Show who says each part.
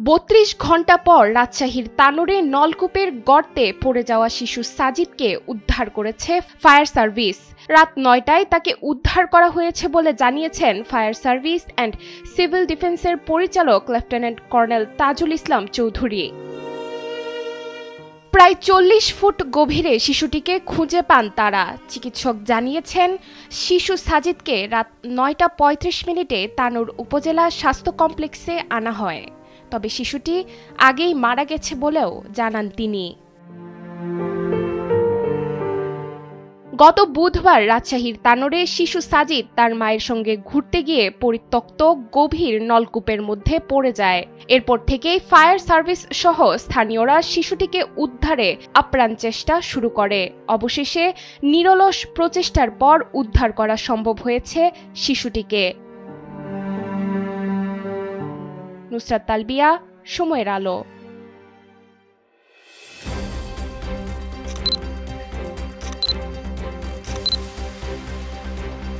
Speaker 1: ৩২ ঘণ্টা পর রাজশাহীর তানোরে নলকূপের গর্তে পড়ে যাওয়া শিশু সাজিদকে উদ্ধার করেছে ফায়ার সার্ভিস। রাত ৯টায় তাকে উদ্ধার করা হয়েছে বলে জানিয়েছেন ফায়ার সার্ভিস অ্যান্ড সিভিল ডিফেন্সের পরিচালক লেফটেন্যান্ট কর্নেল তাজুল ইসলাম চৌধুরী। প্রায় ৪০ ফুট গভীরে শিশুটিকে খুঁজে পান তারা। চিকিৎসক জানিয়েছেন, শিশু সাজিদকে রাত ৯টা ৩৫ মিনিটে তানোর উপজেলা স্বাস্থ্য কমপ্লেক্সে আনা হয়। তবে শিশুটি আগেই মারা গেছে বলেও জানান তিনি। গত বুধবার রাজশাহীর তানোরে শিশু সাজিদ তার মায়ের সঙ্গে ঘুরতে গিয়ে পরিত্যক্ত গভীর নলকূপের মধ্যে পড়ে যায়। এরপর থেকেই ফায়ার সার্ভিস সহ স্থানীয়রা শিশুটিকে উদ্ধারে আপ্রাণ চেষ্টা শুরু করে। অবশেষে নিরলস প্রচেষ্টার পর উদ্ধার করা সম্ভব হয়েছে শিশুটিকে। নুসরাত তালবিয়া, সময়ের আলো।